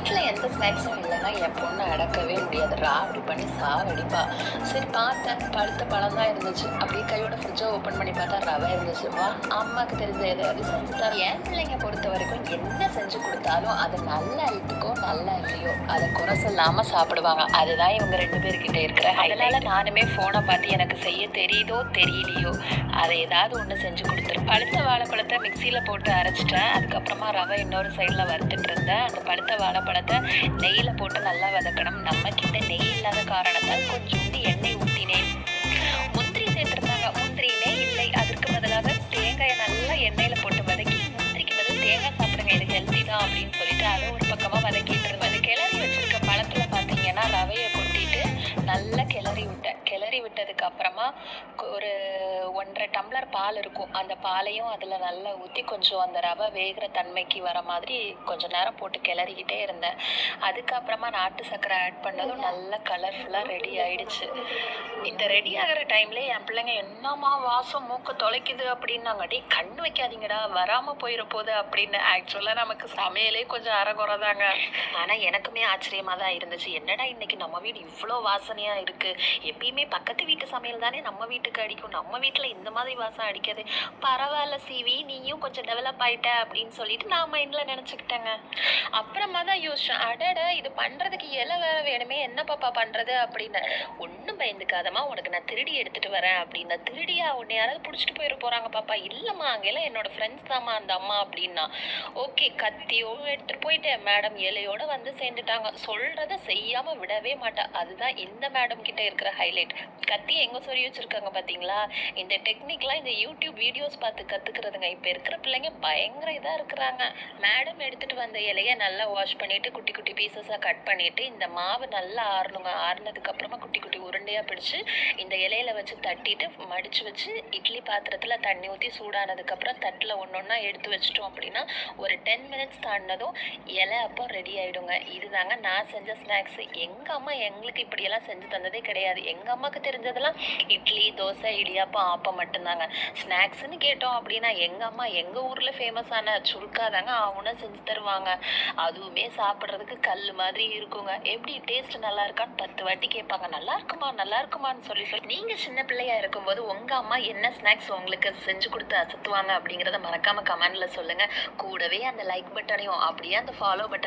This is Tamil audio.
வீட்டில் எந்த ஸ்நாக்ஸும் இல்லைன்னா என் பொண்ணை அடக்கவே முடியாது. ராவடி பண்ணி சாவடிப்பா. சரி பார்த்தேன், பழுத்த பழம் தான் இருந்துச்சு. அப்படியே கையோட ஃப்ரிட்ஜை ஓப்பன் பண்ணி பார்த்தா ரவை இருந்துச்சு. வா, அம்மாவுக்கு தெரிஞ்ச எதையாவது செஞ்சு தரேன். என் பிள்ளைங்க பொறுத்த வரைக்கும் என்ன செஞ்சு கொடுத்தாலும் அது நல்லா இருக்கோ நல்லா இல்லையோ அதை குறை சொல்லாமல் சாப்பிடுவாங்க. அதுதான் இவங்க 2 பேர்கிட்ட இருக்கிற. அதனால நானுமே ஃபோனை பார்த்து எனக்கு செய்ய தெரியுதோ தெரியலையோ அதை ஏதாவது ஒன்று செஞ்சு கொடுத்துரு. பழுத்த வாழைப்பழத்தை மிக்சியில் போட்டு அரைச்சிட்டேன். அதுக்கப்புறமா ரவை இன்னொரு சைடில் வறுத்துட்டு இருந்தேன். அந்த பழுத்த வாழைப்பழத்தை நெய்யில் போட்டு நல்லா வதக்கணும். நம்ம கிட்ட நெய் இல்லாத காரணத்தால் கொஞ்சோண்டு எண்ணெய் ஊற்றினேன். முந்திரி சேர்த்துருந்தாங்க. முந்திரினே இல்லை, அதற்கு பதிலாக தேங்காயை நல்லா எண்ணெயில் போட்டு வதக்கி, முந்திரிக்கு பதில் தேங்காய் சாப்பிடுங்க, இது ஹெல்த்தி தான் அப்படின்னு சொல்லிட்டு அதை ஒரு பக்கமாக வதக்கிட்டு இருந்தேன். அது கிளறி வச்சிருக்க பழத்தில் பார்த்தீங்கன்னா ரவையை கொட்டிட்டு நல்லா கிளறி விட்டேன். கிளறி விட்டதுக்கு அப்புறமா ஒரு 1.5 டம்ளர் பால் இருக்கும். அந்த பாலையும் அதில் நல்லா ஊற்றி கொஞ்சம் அந்த ரவை வேகிற தன்மைக்கு வர மாதிரி கொஞ்சம் நேரம் போட்டு கிளறிக்கிட்டே இருந்தேன். அதுக்கப்புறமா நாட்டு சர்க்கரை ஆட் பண்ணதும் நல்லா கலர்ஃபுல்லாக ரெடி ஆயிடுச்சு. இந்த ரெடி ஆகிற டைம்லேயே என் பிள்ளைங்க என்னம்மா வாசம் மூக்கு தொலைக்குது அப்படின்னாங்க. டே கண்ணு வைக்காதீங்கடா, வராமல் போயிட போகுது அப்படின்னு. ஆக்சுவலாக நமக்கு சமையலே கொஞ்சம் அரைகுறை தாங்க. ஆனால் எனக்குமே ஆச்சரியமாக தான் இருந்துச்சு. என்னடா இன்னைக்கு நம்ம வீடு இவ்வளோ வாசனையாக இருக்குது. எப்பயுமே பக்கத்து வீட்டு சமையல் தானே நம்ம வீட்டுக்கு அடிக்கும், நம்ம வீட்டில் இந்த மாதிரி வாசம் அடிக்காது. பரவாயில்ல சிவி, நீயும் கொஞ்சம் டெவலப் ஆகிட்ட அப்படின்னு சொல்லிட்டு நான் மைண்டில் நினச்சிக்கிட்டேங்க. அப்புறமா தான் யோசிச்சேன், அடட இது பண்ணுறதுக்கு இலை வேற வேணுமே, என்ன பாப்பா பண்ணுறது அப்படின்னு. ஒன்றும் பயந்துக்காதம்மா, உனக்கு நான் திருடி எடுத்துகிட்டு வரேன் அப்படின்னா. திருடியா? உன்னை யாராவது பிடிச்சிட்டு போயிட போகிறாங்க பாப்பா. இல்லைம்மா, அங்கெல்லாம் என்னோட ஃப்ரெண்ட்ஸ் தாம்மா அந்த அம்மா அப்படின்னா. ஓகே, கத்தியோடு எடுத்துகிட்டு போயிட்டேன். மேடம் இலையோடு வந்து சேர்ந்துட்டாங்க. சொல்கிறத செய்யாமல் விடவே மாட்டா. அதுதான் இந்த மேடம் கிட்ட இருக்கிற ஹைலைட். கத்தி எங்கே சொல்லி வச்சுருக்காங்க பார்த்தீங்களா? இந்த டெக்னிக்லாம் இந்த யூடியூப் வீடியோஸ் பார்த்து கற்றுக்கிறதுங்க. இப்போ இருக்கிற பிள்ளைங்க பயங்கர இதாக இருக்கிறாங்க. மேடம் எடுத்துகிட்டு வந்த இலையை நல்லா வாஷ் பண்ணிவிட்டு குட்டி குட்டி பீசஸாக கட் பண்ணிவிட்டு இந்த மாவு நல்லா ஆறணுங்க. ஆறுனதுக்கப்புறமா குட்டி குட்டி உருண்டையாக பிடிச்சி இந்த இலையில வச்சு தட்டிட்டு மடித்து வச்சு இட்லி பாத்திரத்தில் தண்ணி ஊற்றி சூடானதுக்கப்புறம் தட்டில் ஒன்று ஒன்றா எடுத்து வச்சிட்டோம் அப்படின்னா ஒரு 10 மினிட்ஸ் தாண்டினதும் இலை அப்போ ரெடி ஆகிடுங்க. இதுதாங்க நான் செஞ்ச ஸ்நாக்ஸு. எங்கள் அம்மா எங்களுக்கு இப்படியெல்லாம் செஞ்சு தந்ததே கிடையாது. எங்கள் அம்மாவுக்கு தெரிஞ்சதெல்லாம் இட்லி, தோசை, இடியாப்பம், ஆப்பம் மட்டும்தாங்க. ஸ்நாக்ஸ்ன்னு கேட்டோம் அப்படின்னா எங்கள் அம்மா எங்கள் ஊரில் ஃபேமஸான சுருக்கா தாங்க அவனை செஞ்சு தருவாங்க. அதுவுமே சாப்பிட்றதுக்கு கல் மாதிரி இருக்குங்க. எப்படி டேஸ்ட் நல்லா இருக்கான்னு 10 வாட்டி கேட்பாங்க. நல்லா இருக்குமா நல்லா இருக்குமான்னு சொல்லி நீங்கள் சின்ன பிள்ளையா இருக்கும்போது உங்கள் அம்மா என்ன ஸ்நாக்ஸ் உங்களுக்கு செஞ்சு கொடுத்து அசத்துவாங்க அப்படிங்கிறத மறக்காமல் கமெண்டில் சொல்லுங்கள். கூடவே அந்த லைக் பட்டனையும் அப்படியே அந்த ஃபாலோ பட்டன்